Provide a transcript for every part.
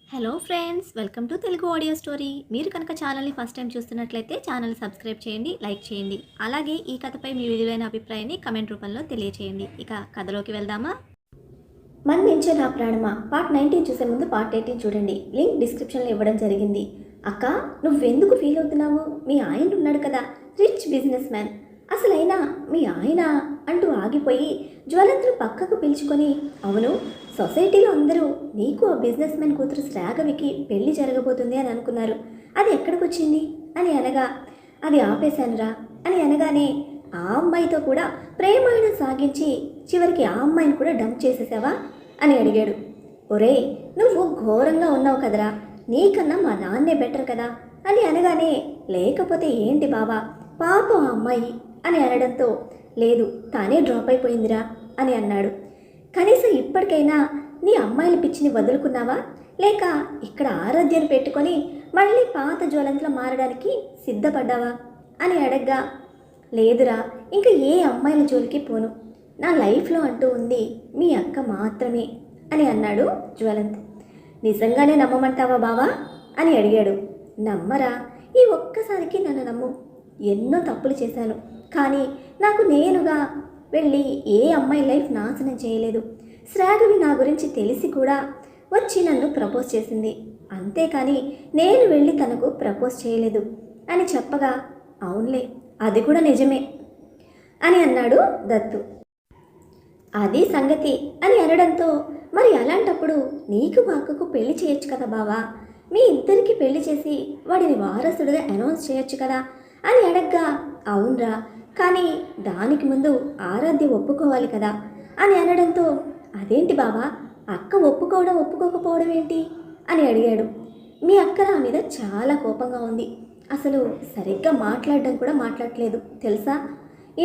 Hello friends, welcome to Telugu audio story. మీరు కనుక ఛానల్ని ఫస్ట్ టైం చూస్తున్నట్లయితే ఛానల్ సబ్స్క్రైబ్ చేయండి, లైక్ చేయండి. అలాగే ఈ కథపై మీ విలువైన అభిప్రాయాన్ని కమెంట్ రూపంలో తెలియచేయండి. ఇక కథలోకి వెళ్దామా? మన్నించే నా ప్రాణమా పార్ట్ 19 చూసే ముందు పార్ట్ 18 చూడండి. లింక్ డిస్క్రిప్షన్లో ఇవ్వడం జరిగింది. అక్క, నువ్వెందుకు ఫీల్ అవుతున్నావు? మీ ఆయన ఉన్నాడు కదా, రిచ్ బిజినెస్ మ్యాన్. అసలైనా మీ ఆయన అంటూ ఆగిపోయి జ్వలంత్ను పక్కకు పిలుచుకొని, అవును, సొసైటీలో అందరూ నీకు ఆ బిజినెస్ మ్యాన్ కూతురు శ్రాగవికి పెళ్లి జరగబోతుంది అని అనుకున్నారు. అది ఎక్కడికి వచ్చింది అని అనగా, అది ఆపేశానురా అని అనగానే, ఆ అమ్మాయితో కూడా ప్రేమాయణం సాగించి చివరికి ఆ అమ్మాయిని కూడా డంప్ చేసేసావా అని అడిగాడు. ఒరేయ్, నువ్వు ఘోరంగా ఉన్నావు కదరా, నీకన్నా మా నాన్నే బెటర్ కదా అని అనగానే, లేకపోతే ఏంటి బావా, పాపం ఆ అమ్మాయి అని అనడంతో, లేదు, తానే డ్రాప్ అయిపోయిందిరా అని అన్నాడు. కనీసం ఇప్పటికైనా నీ అమ్మాయిల పిచ్చిని వదులుకున్నావా, లేక ఇక్కడ ఆరాధ్యను పెట్టుకొని మళ్ళీ పాత జ్వలంతలో మారడానికి సిద్ధపడ్డావా అని అడగ్గా, లేదురా, ఇంకా ఏ అమ్మాయిల జోలికి పోను, నా లైఫ్లో అంటూ ఉంది మీ అక్క మాత్రమే అని అన్నాడు జ్వలంత్. నిజంగానే నమ్మమంటావా బావా అని అడిగాడు. నమ్మరా, ఈ ఒక్కసారికి నన్ను నమ్ము. ఎన్నో తప్పులు చేశాను, కానీ నాకు నేనుగా వెళ్ళి ఏ అమ్మాయి లైఫ్ నాశనం చేయలేదు. శ్రాగవి నా గురించి తెలిసి కూడా వచ్చి నన్ను ప్రపోజ్ చేసింది, అంతేకాని నేను వెళ్ళి తనకు ప్రపోజ్ చేయలేదు అని చెప్పగా, అవునులే, అది కూడా నిజమే అని అన్నాడు దత్తు. అది సంగతి అని అనడంతో, మరి అలాంటప్పుడు నీకు మా అక్కకు పెళ్లి చేయొచ్చు కదా బావా, మీ ఇద్దరికి పెళ్లి చేసి వాడిని వారసుడిగా అనౌన్స్ చేయొచ్చు కదా అని అడగ్గా, అవునరా, కానీ దానికి ముందు ఆరాధ్య ఒప్పుకోవాలి కదా అని అనడంతో, అదేంటి బావా, అక్క ఒప్పుకోవడం ఒప్పుకోకపోవడం ఏంటి అని అడిగాడు. మీ అక్క నా మీద చాలా కోపంగా ఉంది, అసలు సరిగ్గా మాట్లాడడం కూడా మాట్లాడలేదు తెలుసా.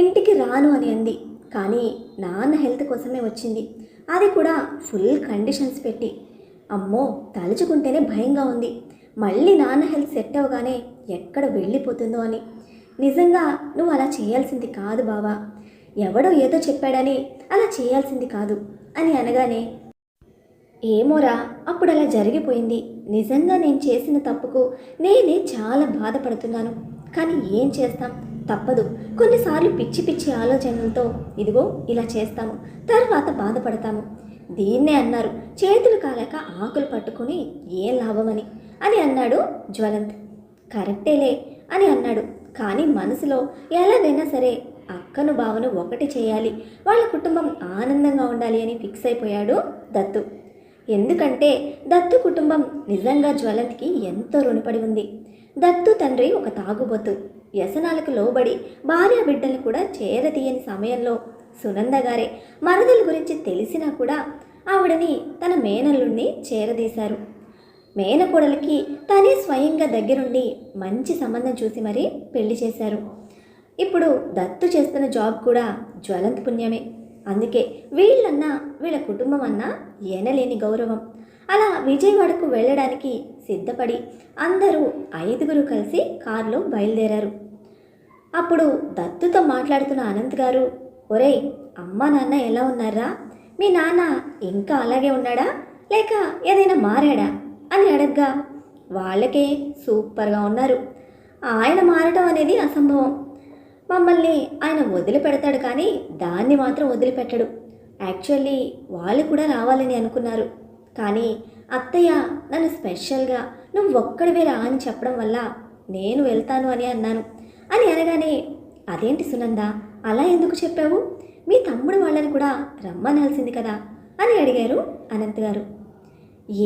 ఇంటికి రాను అని అంది, కానీ నాన్న హెల్త్ కోసమే వచ్చింది, అది కూడా ఫుల్ కండిషన్స్ పెట్టి. అమ్మో, తలుచుకుంటేనే భయంగా ఉంది, మళ్ళీ నాన్న హెల్త్ సెట్ అవగానే ఎక్కడ వెళ్ళిపోతుందో అని. నిజంగా నువ్వు అలా చేయాల్సింది కాదు బావా, ఎవడో ఏదో చెప్పాడని అలా చేయాల్సింది కాదు అని అనగానే, ఏమోరా, అప్పుడు అలా జరిగిపోయింది. నిజంగా నేను చేసిన తప్పుకు నేనే చాలా బాధపడుతున్నాను, కానీ ఏం చేస్తాం, తప్పదు. కొన్నిసార్లు పిచ్చి పిచ్చి ఆలోచనలతో ఇదిగో ఇలా చేస్తాము, తర్వాత బాధపడతాము. దీన్నే అన్నారు చేతులు కాలేక ఆకులు పట్టుకుని ఏం లాభమని అని అన్నాడు జ్వలంత్. కరెక్టేలే అని అన్నాడు, కానీ మనసులో ఎలాగైనా సరే అక్కను బావను ఒకటి చేయాలి, వాళ్ళ కుటుంబం ఆనందంగా ఉండాలి అని ఫిక్స్ అయిపోయాడు దత్తు. ఎందుకంటే దత్తు కుటుంబం నిజంగా జ్వలంత్కి ఎంతో రుణపడి ఉంది. దత్తు తండ్రి ఒక తాగుబోతు, వ్యసనాలకు లోబడి భార్య బిడ్డలు కూడా చేరతీయని సమయంలో సునంద గారే మరదల గురించి తెలిసినా కూడా ఆవిడని తన మేనల్లుణ్ణి చేరదీశారు. మేనకోడలికి తనే స్వయంగా దగ్గరుండి మంచి సంబంధం చూసి మరీ పెళ్లి చేశారు. ఇప్పుడు దత్తు చేస్తున్న జాబ్ కూడా జ్వలంత్ పుణ్యమే. అందుకే వీళ్ళన్నా వీళ్ళ కుటుంబం అన్నా ఎనలేని గౌరవం. అలా విజయవాడకు వెళ్ళడానికి సిద్ధపడి అందరూ 5 కలిసి కారులో బయలుదేరారు. అప్పుడు దత్తుతో మాట్లాడుతున్న అనంత్ గారు, ఒరేయ్, అమ్మా నాన్న ఎలా ఉన్నారా, మీ నాన్న ఇంకా అలాగే ఉన్నాడా లేక ఏదైనా మారాడా అని అడగ్గా, వాళ్ళకే సూపర్గా ఉన్నారు, ఆయన మారటం అనేది అసంభవం. మమ్మల్ని ఆయన వదిలిపెడతాడు కానీ దాన్ని మాత్రం వదిలిపెట్టడు. యాక్చువల్లీ వాళ్ళు కూడా రావాలని అనుకున్నారు, కానీ అత్తయ్య నన్ను స్పెషల్గా నువ్వు ఒక్కడివే రా అని చెప్పడం వల్ల నేను వెళ్తాను అని అన్నాను అని అనగానే, అదేంటి సునంద, అలా ఎందుకు చెప్పావు, మీ తమ్ముడు వాళ్ళని కూడా రమ్మనాల్సింది కదా అని అడిగారు అనంత్ గారు.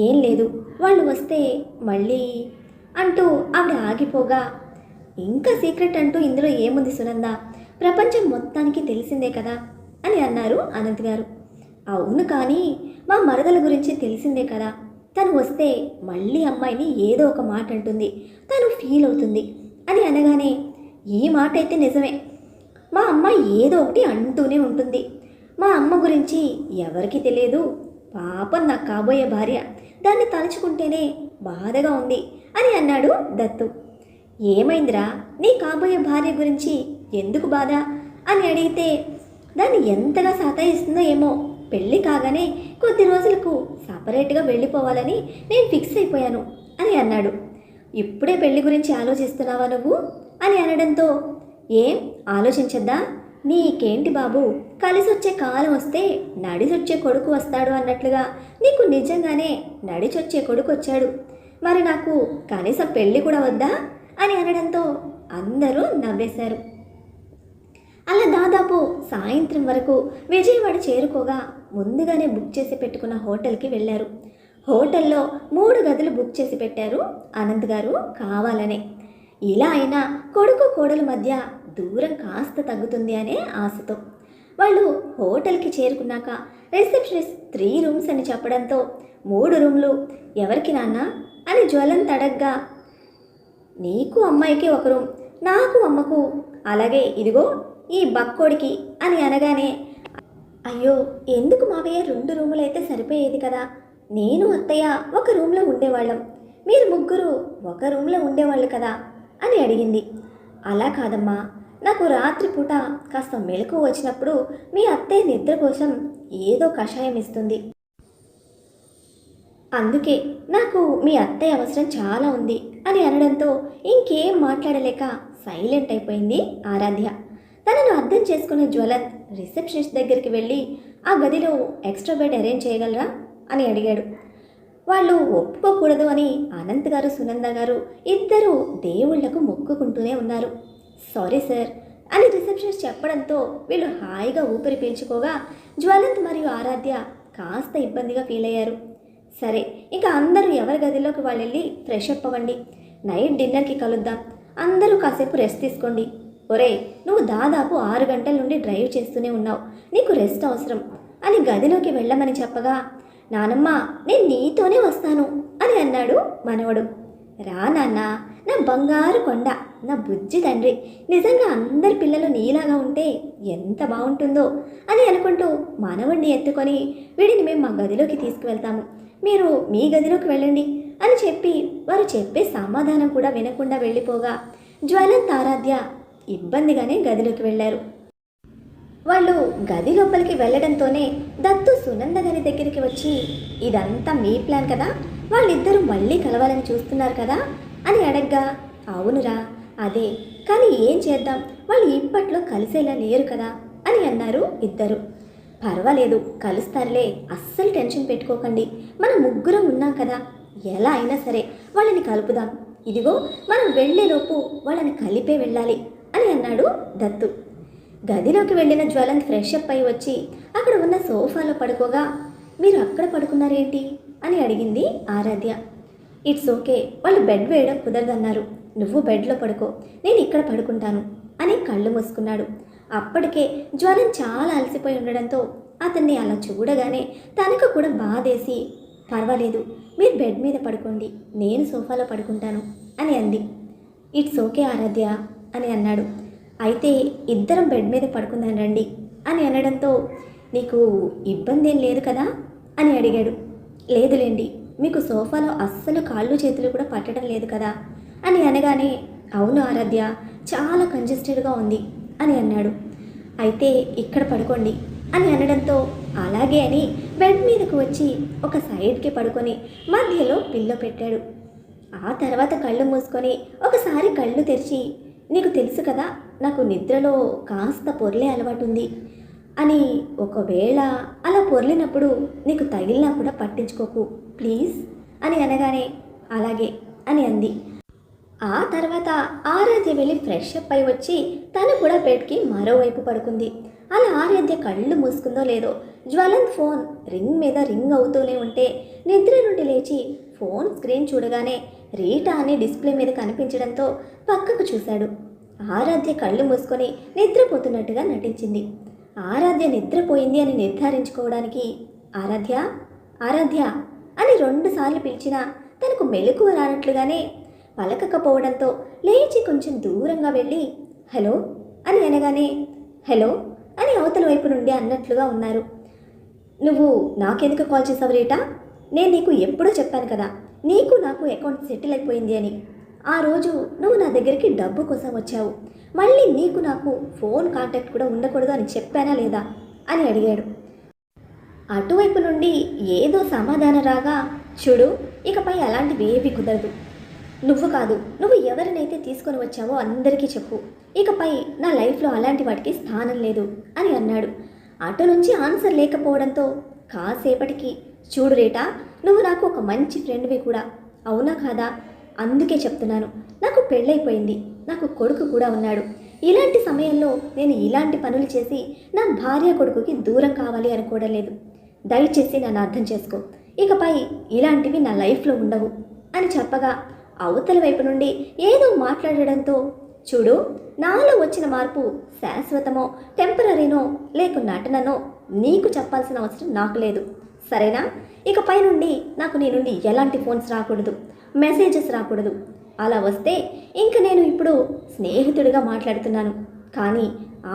ఏం లేదు, వాళ్ళు వస్తే మళ్ళీ అంటూ ఆవిడ ఆగిపోగా, ఇంకా సీక్రెట్ అంటూ ఇందులో ఏముంది సునంద, ప్రపంచం మొత్తానికి తెలిసిందే కదా అని అన్నారు అనంత్ గారు. అవును, కానీ మా మరదల గురించి తెలిసిందే కదా, తను వస్తే మళ్ళీ అమ్మాయిని ఏదో ఒక మాట అంటుంది, తను ఫీల్ అవుతుంది అని అనగానే, ఈ మాట అయితే నిజమే, మా అమ్మ ఏదో ఒకటి అంటూనే ఉంటుంది, మా అమ్మ గురించి ఎవరికి తెలియదు, పాపం నాకు కాబోయే భార్య, దాన్ని తలుచుకుంటేనే బాధగా ఉంది అని అన్నాడు దత్తు. ఏమైందిరా, నీ కాబోయే భార్య గురించి ఎందుకు బాధ అని అడిగితే, దాన్ని ఎంతగా సతాయిస్తుందో ఏమో, పెళ్ళి కాగానే కొద్ది రోజులకు సపరేట్గా వెళ్ళిపోవాలని నేను ఫిక్స్ అయిపోయాను అని అన్నాడు. ఇప్పుడే పెళ్లి గురించి ఆలోచిస్తున్నావా నువ్వు అని అనడంతో, ఏం ఆలోచించద్దా, నీకేంటి బాబు, కలిసొచ్చే కాలం వస్తే నడిచొచ్చే కొడుకు వస్తాడు అన్నట్లుగా నీకు నిజంగానే నడిచొచ్చే కొడుకు వచ్చాడు. మరి నాకు కనీసం పెళ్ళి కూడా వద్దా అని అనడంతో అందరూ నవ్వేశారు. అలా దాదాపు సాయంత్రం వరకు విజయవాడ చేరుకోగా ముందుగానే బుక్ చేసి పెట్టుకున్న హోటల్కి వెళ్ళారు. హోటల్లో 3 గదులు బుక్ చేసి పెట్టారు అనంత్ గారు కావాలనే. ఇలా అయినా కొడుకు కోడల మధ్య దూరం కాస్త తగ్గుతుంది అనే ఆశతో. వాళ్ళు హోటల్కి చేరుకున్నాక రిసెప్షనిస్ట్ 3 రూమ్స్ అని చెప్పడంతో 3 రూమ్లు ఎవరికి నాన్న అని జ్వలంత్ అడగ్గా, నీకు అమ్మాయికి 1 రూమ్, నాకు అమ్మకు, అలాగే ఇదిగో ఈ బక్కోడికి అని అనగానే, అయ్యో ఎందుకు మావయ్య 2 రూములైతే సరిపోయేది కదా, నేను అత్తయ్య 1 రూమ్లో ఉండేవాళ్ళం, మీరు ముగ్గురు 1 రూమ్లో ఉండేవాళ్ళు కదా అని అడిగింది. అలా కాదమ్మా, నాకు రాత్రిపూట కాస్త మెలకు వచ్చినప్పుడు మీ అత్తయ్య నిద్ర కోసం ఏదో కషాయం ఇస్తుంది, అందుకే నాకు మీ అత్తయ్య అవసరం చాలా ఉంది అని అనడంతో ఇంకేం మాట్లాడలేక సైలెంట్ అయిపోయింది ఆరాధ్య. తనను అర్థం చేసుకున్న జ్వలంత్ రిసెప్షనిస్ట్ దగ్గరికి వెళ్ళి ఆ గదిలో ఎక్స్ట్రా బెడ్ అరేంజ్ చేయగలరా అని అడిగాడు. వాళ్ళు ఒప్పుకోకూడదు అని అనంత్ గారు సునంద గారు ఇద్దరు దేవుళ్లకు మొక్కుకుంటూనే ఉన్నారు. సారీ సార్ అని రిసెప్షనిస్ట్ చెప్పడంతో వీళ్ళు హాయిగా ఊపిరి పీల్చుకోగా జ్వలంత్ మరియు ఆరాధ్య కాస్త ఇబ్బందిగా ఫీల్ అయ్యారు. సరే, ఇక అందరూ ఎవరి గదిలోకి వాళ్ళు వెళ్ళి ఫ్రెష్ అప్ అవ్వండి, నైట్ డిన్నర్కి కలుద్దాం, అందరూ కాసేపు రెస్ట్ తీసుకోండి. ఒరే, నువ్వు దాదాపు 6 గంటల నుండి డ్రైవ్ చేస్తూనే ఉన్నావు, నీకు రెస్ట్ అవసరం అని గదిలోకి వెళ్ళమని చెప్పగా, నానమ్మ నేను నీతోనే వస్తాను అని అన్నాడు మనవడు. రా నాన్న, నా బంగారు కొండ, నా బుజ్జి తండ్రి, నిజంగా అందరి పిల్లలు నీలాగా ఉంటే ఎంత బాగుంటుందో అని అనుకుంటూ మనవడిని ఎత్తుకొని వీడిని మేము మా గదిలోకి తీసుకువెళ్తాము, మీరు మీ గదిలోకి వెళ్ళండి అని చెప్పి వారు చెప్పే సమాధానం కూడా వినకుండా వెళ్ళిపోగా జ్వలంత్ ఆరాధ్య ఇబ్బందిగానే గదిలోకి వెళ్ళారు. వాళ్ళు గది లోపలికి వెళ్ళడంతోనే దత్తు సునంద గారి దగ్గరికి వచ్చి, ఇదంతా మీ ప్లాన్ కదా, వాళ్ళిద్దరూ మళ్ళీ కలవాలని చూస్తున్నారు కదా అని అడగ్గా, అవునురా అదే, కానీ ఏం చేద్దాం, వాళ్ళు ఇప్పట్లో కలిసేలా లేరు కదా అని అన్నారు ఇద్దరు. పర్వాలేదు కలుస్తారులే, అస్సలు టెన్షన్ పెట్టుకోకండి, మనం ముగ్గురం ఉన్నాం కదా, ఎలా అయినా సరే వాళ్ళని కలుపుదాం, ఇదిగో మనం వెళ్ళేలోపు వాళ్ళని కలిపే వెళ్ళాలి అని అన్నాడు దత్తు. గదిలోకి వెళ్ళిన జ్వలంత్ ఫ్రెష్ అప్ అయి వచ్చి అక్కడ ఉన్న సోఫాలో పడుకోగా, మీరు అక్కడ పడుకున్నారేంటి అని అడిగింది ఆరాధ్య. ఇట్స్ ఓకే, వాళ్ళు బెడ్ వేయడం కుదరదన్నారు, నువ్వు బెడ్లో పడుకో, నేను ఇక్కడ పడుకుంటాను అని కళ్ళు మూసుకున్నాడు. అప్పటికే జ్వలంత్ చాలా అలసిపోయి ఉండడంతో అతన్ని అలా చూడగానే తనకు కూడా బాధేసి, పర్వాలేదు మీరు బెడ్ మీద పడుకోండి, నేను సోఫాలో పడుకుంటాను అని అంది. ఇట్స్ ఓకే ఆరాధ్య అని అన్నాడు. అయితే ఇద్దరం బెడ్ మీద పడుకుందాం రండి అని అనడంతో, నీకు ఇబ్బంది ఏం లేదు కదా అని అడిగాడు. లేదులేండి, మీకు సోఫాలో అస్సలు కాళ్ళు చేతులు కూడా పట్టడం లేదు కదా అని అనగానే, అవును ఆరాధ్య, చాలా కంజెస్టెడ్గా ఉంది అని అన్నాడు. అయితే ఇక్కడ పడుకోండి అని అనడంతో అలాగే అని బెడ్ మీదకు వచ్చి ఒక సైడ్కి పడుకొని మధ్యలో పిల్లో పెట్టాడు. ఆ తర్వాత కళ్ళు మూసుకొని ఒకసారి కళ్ళు తెరిచి, నీకు తెలుసు కదా నాకు నిద్రలో కాస్త పొర్లే అలవాటు ఉంది అని, ఒకవేళ అలా పొర్లినప్పుడు నీకు తగిలినా కూడా పట్టించుకోకు ప్లీజ్ అని అనగానే, అలాగే అని అంది. ఆ తర్వాత ఆరాధ్య వెళ్ళి ఫ్రెష్ అప్ అయి వచ్చి తను కూడా బెడ్కి మరోవైపు పడుకుంది. అలా ఆరాధ్య కళ్ళు మూసుకుందో లేదో జ్వలంత్ ఫోన్ రింగ్ మీద రింగ్ అవుతూనే ఉంటే నిద్ర నుండి లేచి ఫోన్ స్క్రీన్ చూడగానే రీటా అని డిస్ప్లే మీద కనిపించడంతో పక్కకు చూశాడు. ఆరాధ్య కళ్ళు మూసుకొని నిద్రపోతున్నట్టుగా నటించింది. ఆరాధ్య నిద్రపోయింది అని నిర్ధారించుకోవడానికి ఆరాధ్య ఆరాధ్య అని 2 సార్లు పిలిచినా తనకు మెలకువ రానట్లుగానే పలకకపోవడంతో లేచి కొంచెం దూరంగా వెళ్ళి హలో అని అనగానే, హలో అని అవతల వైపు నుండి అన్నట్లుగా ఉన్నారు. నువ్వు నాకెందుకు కాల్ చేసావు రీటా? నేను నీకు ఎప్పుడో చెప్పాను కదా నీకు నాకు అకౌంట్ సెటిల్ అయిపోయింది అని. ఆ రోజు నువ్వు నా దగ్గరికి డబ్బు కోసం వచ్చావు, మళ్ళీ నీకు నాకు ఫోన్ కాంటాక్ట్ కూడా ఉండకూడదు అని చెప్పానా లేదా అని అడిగాడు. అటువైపు నుండి ఏదో సమాధానం రాగా, చూడు ఇకపై అలాంటివి ఏవి కుదరదు. నువ్వు కాదు, నువ్వు ఎవరినైతే తీసుకొని వచ్చావో అందరికీ చెప్పు. ఇకపై నా లైఫ్లో అలాంటి వాటికి స్థానం లేదు అని అన్నాడు. అటు నుంచి ఆన్సర్ లేకపోవడంతో కాసేపటికి, చూడు రేటా, నువ్వు నాకు ఒక మంచి ఫ్రెండ్వి కూడా, అవునా కాదా? అందుకే చెప్తున్నాను, నాకు పెళ్ళైపోయింది, నాకు కొడుకు కూడా ఉన్నాడు. ఇలాంటి సమయంలో నేను ఇలాంటి పనులు చేసి నా భార్య కొడుకుకి దూరం కావాలి అనుకోవడం లేదు. దయచేసి నన్ను అర్థం చేసుకో. ఇకపై ఇలాంటివి నా లైఫ్లో ఉండవు అని చెప్పగా, అవతల వైపు నుండి ఏదో మాట్లాడడంతో, చూడు నాలో వచ్చిన మార్పు శాశ్వతమో టెంపరీనో లేక నటననో నీకు చెప్పాల్సిన అవసరం నాకు లేదు, సరేనా? ఇకపై నుండి నాకు నీ నుండి ఎలాంటి ఫోన్స్ రాకూడదు, మెసేజెస్ రాకూడదు. అలా వస్తే ఇంక నేను ఇప్పుడు స్నేహితుడిగా మాట్లాడుతున్నాను, కానీ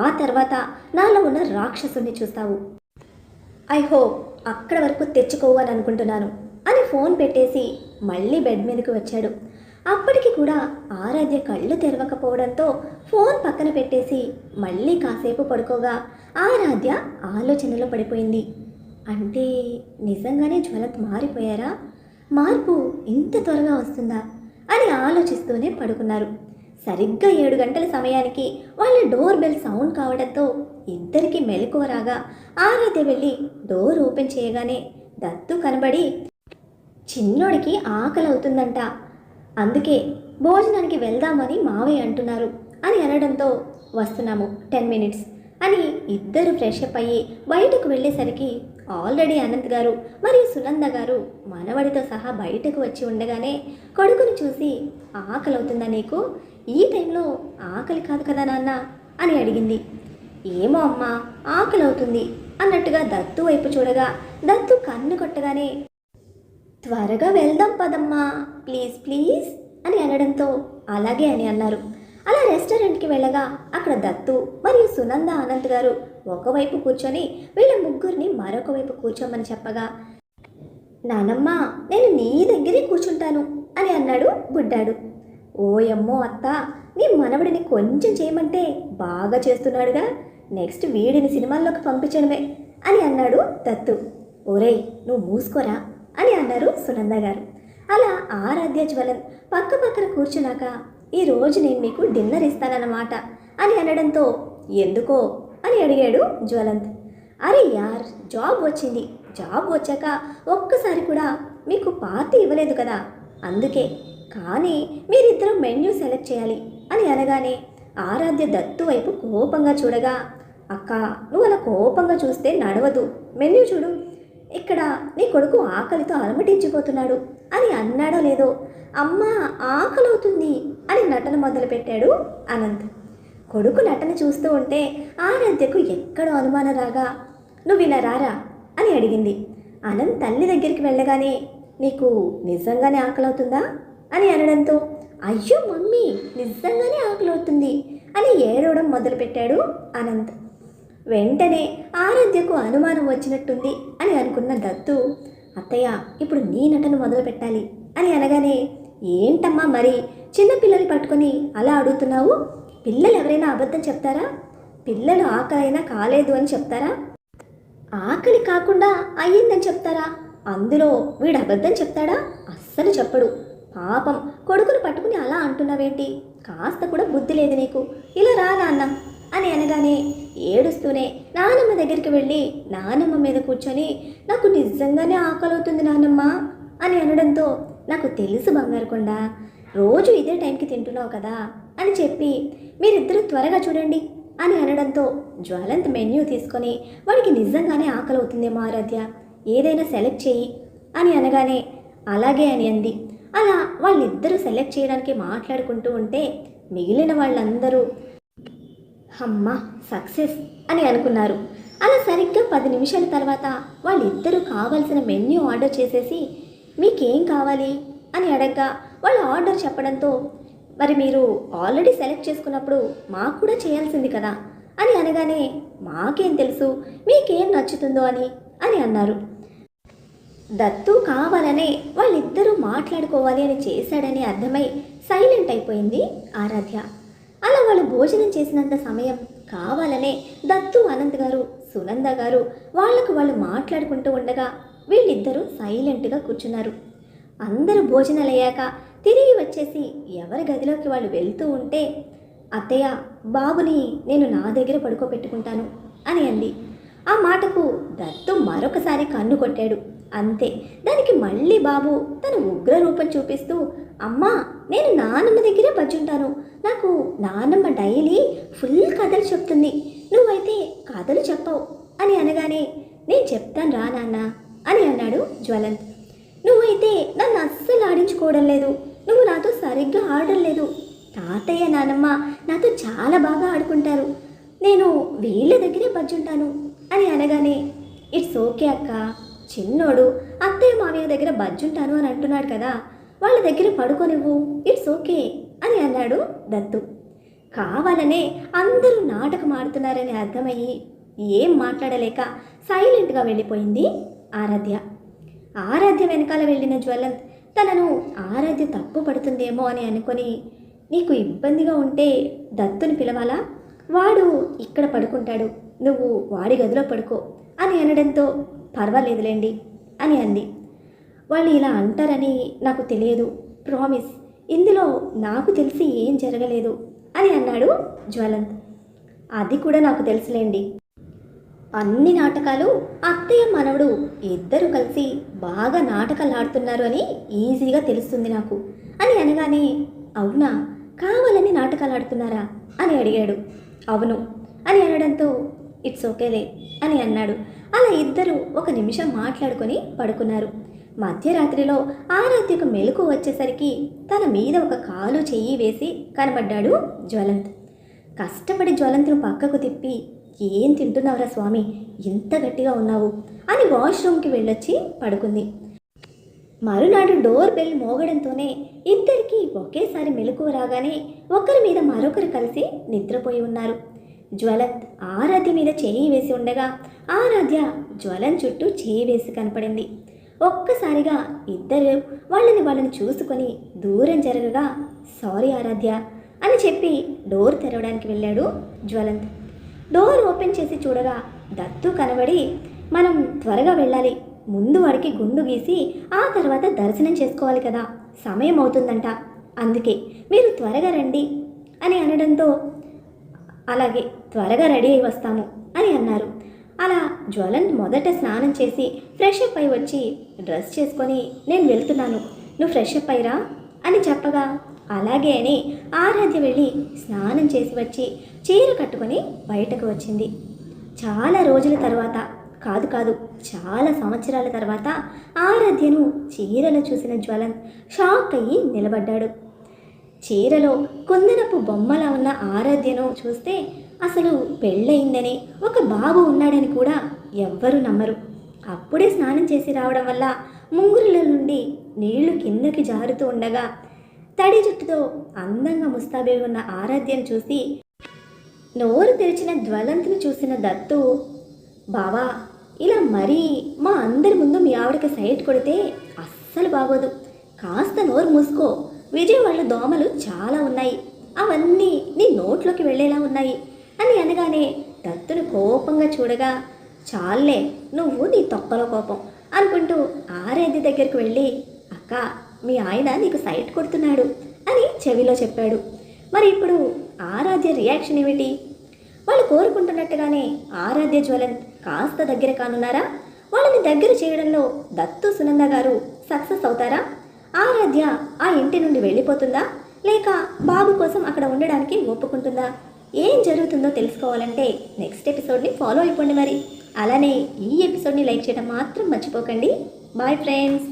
ఆ తర్వాత నాలో ఉన్న రాక్షసుని చూస్తావు. ఐ హోప్ అక్కడ వరకు తెచ్చుకోవాలి అనుకుంటున్నాను అని ఫోన్ పెట్టేసి మళ్ళీ బెడ్ మీదకి వచ్చాడు. అప్పటికి కూడా ఆరాధ్య కళ్ళు తెరవకపోవడంతో ఫోన్ పక్కన పెట్టేసి మళ్ళీ కాసేపు పడుకోగా ఆరాధ్య ఆలోచనలో పడిపోయింది. అంటే నిజంగానే జ్వలత్ మారిపోయారా? మార్పు ఇంత త్వరగా వస్తుందా అని ఆలోచిస్తూనే పడుకున్నారు. సరిగ్గా 7 గంటల సమయానికి వాళ్ళ డోర్ బెల్ సౌండ్ కావడంతో ఇద్దరికి మెలకువ రాగా ఆరాధ్య వెళ్ళి డోర్ ఓపెన్ చేయగానే దత్తు కనబడి, చిన్నోడికి ఆకలి అవుతుందంట, అందుకే భోజనానికి వెళ్దామని మావయ్య అంటున్నారు అని అనడంతో, వస్తున్నాము 10 మినిట్స్ అని ఇద్దరు ఫ్రెష్ అప్ అయ్యి బయటకు వెళ్ళేసరికి ఆల్రెడీ అనంత్ గారు మరియు సునంద గారు మనవడితో సహా బయటకు వచ్చి ఉండగానే కొడుకుని చూసి, ఆకలి అవుతుందా నీకు? ఈ టైంలో ఆకలి కాదు కదా నాన్న అని అడిగింది. ఏమో అమ్మా, ఆకలి అవుతుంది అన్నట్టుగా దత్తు వైపు చూడగా దత్తు కన్ను కొట్టగానే, త్వరగా వెళ్దాం పదమ్మా, ప్లీజ్ ప్లీజ్ అని అనడంతో అలాగే అని అన్నారు. అలా రెస్టారెంట్కి వెళ్ళగా అక్కడ దత్తు మరియు సునంద అనంత్ గారు ఒకవైపు కూర్చొని వీళ్ళ ముగ్గురిని మరొక వైపు కూర్చోమని చెప్పగా, నానమ్మ నేను నీ దగ్గరే కూర్చుంటాను అని అన్నాడు బుడ్డాడు. ఓయమ్మో అత్త, నీ మనవడిని కొంచెం చేయమంటే బాగా చేస్తున్నాడుగా, నెక్స్ట్ వీడిని సినిమాల్లోకి పంపించడమే అని అన్నాడు దత్తు. ఓరేయ్ నువ్వు మూసుకోరా అని అన్నారు సునంద గారు. అలా ఆరాధ్య జ్వలన్ పక్క పక్కన కూర్చున్నాక, ఈరోజు నేను మీకు డిన్నర్ ఇస్తానన్నమాట అని అనడంతో, ఎందుకో అని అడిగాడు జ్వలంత్. అరే యార్, జాబ్ వచ్చింది, జాబ్ వచ్చాక ఒక్కసారి కూడా మీకు పార్టీ ఇవ్వలేదు కదా, అందుకే. కానీ మీరిద్దరూ మెన్యూ సెలెక్ట్ చేయాలి అని అనగానే ఆరాధ్య దత్తు వైపు కోపంగా చూడగా, అక్క నువ్వు అలా కోపంగా చూస్తే నడవదు, మెన్యూ చూడు, ఇక్కడ నీ కొడుకు ఆకలితో అలమటించిపోతున్నాడు అని అన్నాడో లేదో, అమ్మా ఆకలి అవుతుంది అని నటన మొదలుపెట్టాడు అనంత్. కొడుకు నటన చూస్తూ ఉంటే ఆరాధ్యకు ఎక్కడో అనుమానం రాగా, నువ్వు ఇలా రారా అని అడిగింది. అనంత్ తల్లి దగ్గరికి వెళ్ళగానే, నీకు నిజంగానే ఆకలి అవుతుందా అని అనడంతో, అయ్యో మమ్మీ నిజంగానే ఆకలి అవుతుంది అని ఏడవడం మొదలుపెట్టాడు అనంత్. వెంటనే ఆరాధ్యకు అనుమానం వచ్చినట్టుంది అని అనుకున్న దత్తు, అత్తయ్య ఇప్పుడు నీ నటన మొదలు పెట్టాలి అని అనగానే, ఏంటమ్మా మరి చిన్నపిల్లలు పట్టుకొని అలా అడుగుతున్నావు? పిల్లలు ఎవరైనా అబద్ధం చెప్తారా? పిల్లలు ఆకలి అయినా కాలేదు అని చెప్తారా? ఆకలి కాకుండా అయ్యిందని చెప్తారా? అందులో వీడు అబద్ధం చెప్తాడా? అస్సలు చెప్పడు. పాపం కొడుకును పట్టుకుని అలా అంటున్నావేంటి? కాస్త కూడా బుద్ధి లేదు నీకు, ఇలా రా నాన్న అని అనగానే ఏడుస్తూనే నానమ్మ దగ్గరికి వెళ్ళి నానమ్మ మీద కూర్చొని, నాకు నిజంగానే ఆకలి అవుతుంది నానమ్మ అని అనడంతో, నాకు తెలుసు బంగారు కొండ, రోజు ఇదే టైంకి తింటున్నావు కదా అని చెప్పి, మీరిద్దరూ త్వరగా చూడండి అని అనడంతో జ్వలంత్ మెన్యూ తీసుకొని, వాడికి నిజంగానే ఆకలి అవుతుందేమో ఆరాధ్య, ఏదైనా సెలెక్ట్ చేయి అని అనగానే అలాగే అని అంది. అలా వాళ్ళిద్దరూ సెలెక్ట్ చేయడానికి మాట్లాడుకుంటూ ఉంటే మిగిలిన వాళ్ళందరూ అమ్మ సక్సెస్ అని అనుకున్నారు. అలా సరిగ్గా 10 నిమిషాల తర్వాత వాళ్ళిద్దరూ కావాల్సిన మెన్యూ ఆర్డర్ చేసేసి, మీకేం కావాలి అని అడగ్గా వాళ్ళు ఆర్డర్ చెప్పడంతో, మరి మీరు ఆల్రెడీ సెలెక్ట్ చేసుకున్నప్పుడు మాకు కూడా చేయాల్సింది కదా అని అనగానే, మాకేం తెలుసు మీకేం నచ్చుతుందో అని అన్నారు. దత్తు కావాలనే వాళ్ళిద్దరూ మాట్లాడుకోవాలి అని చేశాడని అర్థమై సైలెంట్ అయిపోయింది ఆరాధ్య. అలా వాళ్ళు భోజనం చేసినంత సమయం కావాలనే దత్తు అనంత్ గారు సునంద గారు వాళ్ళు మాట్లాడుకుంటూ ఉండగా వీళ్ళిద్దరూ సైలెంట్గా కూర్చున్నారు. అందరూ భోజనాలయ్యాక తిరిగి వచ్చేసి ఎవరి గదిలోకి వాళ్ళు వెళ్తూ ఉంటే, అత్తయ్య, బాబుని నేను నా దగ్గర పడుకోబెట్టుకుంటాను అని అంది. ఆ మాటకు దత్తు మరొకసారి కన్ను కొట్టాడు. అంతే, దానికి మళ్ళీ బాబు తన ఉగ్ర రూపం చూపిస్తూ, అమ్మా, నేను నాన్నమ్మ దగ్గరే పచ్చుంటాను. నాకు నాన్నమ్మ డైలీ ఫుల్ కథలు చెప్తుంది, నువ్వైతే కథలు చెప్పవు అని అనగానే, నేను చెప్తాను రా నాన్న అని అన్నాడు జ్వలంత్. నువ్వైతే నన్ను అస్సలు ఆడించుకోవడం లేదు, నువ్వు నాతో సరిగ్గా ఆడడం లేదు. తాతయ్య నానమ్మ నాతో చాలా బాగా ఆడుకుంటారు, నేను వీళ్ళ దగ్గరే పచ్చుంటాను అని అనగానే, ఇట్స్ ఓకే అక్క, చిన్నోడు అత్తయ్య మామయ్య దగ్గర బజ్జుంటాను అని అంటున్నాడు కదా, వాళ్ళ దగ్గర పడుకోనివ్వు, ఇట్స్ ఓకే అని అన్నాడు దత్తు. కావాలనే అందరూ నాటకం ఆడుతున్నారని అర్థమయ్యి ఏం మాట్లాడలేక సైలెంట్గా వెళ్ళిపోయింది ఆరాధ్య. ఆరాధ్య వెనకాల వెళ్ళిన జ్వలంత్ తనను ఆరాధ్య తప్పు పడుతుందేమో అని అనుకొని, నీకు ఇబ్బందిగా ఉంటే దత్తుని పిలవాలా, వాడు ఇక్కడ పడుకుంటాడు, నువ్వు వాడి గదిలో పడుకో అని అనడంతో, పర్వాలేదులేండి అని అంది. వాళ్ళు ఇలా అంటారని నాకు తెలియదు, ప్రామిస్, ఇందులో నాకు తెలిసి ఏం జరగలేదు అని అన్నాడు జ్వలంత్. అది కూడా నాకు తెలుసులేండి, అన్ని నాటకాలు అత్తయ్య మనవడు ఇద్దరు కలిసి బాగా నాటకాలు ఆడుతున్నారు అని ఈజీగా తెలుస్తుంది నాకు అని అనగానే, అవునా, కావాలని నాటకాలు ఆడుతున్నారా అని అడిగాడు. అవును అని అనడంతో, ఇట్స్ ఓకేలే అని అన్నాడు. అలా ఇద్దరు ఒక నిమిషం మాట్లాడుకొని పడుకున్నారు. మధ్యరాత్రిలో ఆరాధ్యకు మెలకు వచ్చేసరికి తన మీద ఒక కాలు చెయ్యి వేసి కనబడ్డాడు జ్వలంత్. కష్టపడి జ్వలంత్ను పక్కకు తిప్పి, ఏం తింటున్నావురా స్వామి, ఇంత గట్టిగా ఉన్నావు అని వాష్రూమ్కి వెళ్ళొచ్చి పడుకుంది. మరునాడు డోర్ బెల్ మోగడంతోనే ఇద్దరికి ఒకేసారి మెలకువ రాగానే ఒకరి మీద మరొకరు కలిసి నిద్రపోయి ఉన్నారు. జ్వలంత్ ఆరాధ్య మీద చేయి వేసి ఉండగా ఆరాధ్య జ్వలంత్ చుట్టూ చేయి వేసి కనపడింది. ఒక్కసారిగా ఇద్దరు వాళ్ళని చూసుకొని దూరం జరగగా, సారీ ఆరాధ్య అని చెప్పి డోర్ తెరవడానికి వెళ్ళాడు జ్వలంత్. డోర్ ఓపెన్ చేసి చూడగా దత్తు కనబడి, మనం త్వరగా వెళ్ళాలి, ముందు వాడికి గుండు గీసి ఆ తర్వాత దర్శనం చేసుకోవాలి కదా, సమయం అవుతుందంట, అందుకే మీరు త్వరగా రండి అని అనడంతో, అలాగే త్వరగా రెడీ అయి వస్తాము అని అన్నారు. అలా జ్వలంత్ మొదట స్నానం చేసి ఫ్రెష్ అప్ అయి వచ్చి డ్రెస్ చేసుకొని, నేను వెళ్తున్నాను, నువ్వు ఫ్రెష్ అప్ అయ్యిరా అని చెప్పగా, అలాగే అని ఆరాధ్య వెళ్ళి స్నానం చేసి వచ్చి చీర కట్టుకొని బయటకు వచ్చింది. చాలా రోజుల తర్వాత, కాదు చాలా సంవత్సరాల తర్వాత ఆరాధ్యను చీరలో చూసిన జ్వలంత్ షాక్ అయ్యి నిలబడ్డాడు. చీరలో కుందనపు బొమ్మలా ఉన్న ఆరాధ్యను చూస్తే అసలు పెళ్ళయిందని, ఒక బాబు ఉన్నాడని కూడా ఎవ్వరూ నమ్మరు. అప్పుడే స్నానం చేసి రావడం వల్ల ముంగురుల నుండి నీళ్లు కిందకి జారుతూ ఉండగా తడి జుట్టుతో అందంగా ముస్తాబే ఉన్న ఆరాధ్యను చూసి నోరు తెరిచిన జ్వలంత్ని చూసిన దత్తు, బావా, ఇలా మరీ మా అందరి ముందు మీ ఆవిడకి సైట్ కొడితే అస్సలు బాగోదు, కాస్త నోరు మూసుకో, విజయవాడలో దోమలు చాలా ఉన్నాయి, అవన్నీ నీ నోట్లోకి వెళ్ళేలా ఉన్నాయి అని అనగానే దత్తును కోపంగా చూడగా, చాలే నువ్వు నీ తొక్కలో కోపం అనుకుంటూ ఆరాధ్య దగ్గరికి వెళ్ళి, అక్క, మీ ఆయన నీకు సైట్ కొడుతున్నాడు అని చెవిలో చెప్పాడు. మరి ఇప్పుడు ఆరాధ్య రియాక్షన్ ఏమిటి? వాళ్ళు కోరుకుంటున్నట్టుగానే ఆరాధ్య జ్వలంత్ కాస్త దగ్గర కానున్నారా? వాళ్ళని దగ్గర చేయడంలో దత్తు సునంద గారు సక్సెస్ అవుతారా? ఆరాధ్య ఆ ఇంటి నుండి వెళ్ళిపోతుందా, లేక బాబు కోసం అక్కడ ఉండడానికి ఒప్పుకుంటుందా? ఏం జరుగుతుందో తెలుసుకోవాలంటే నెక్స్ట్ ఎపిసోడ్ని ఫాలో అయిపోండి. మరి అలానే ఈ ఎపిసోడ్ని లైక్ చేయడం మాత్రం మర్చిపోకండి. Bye friends.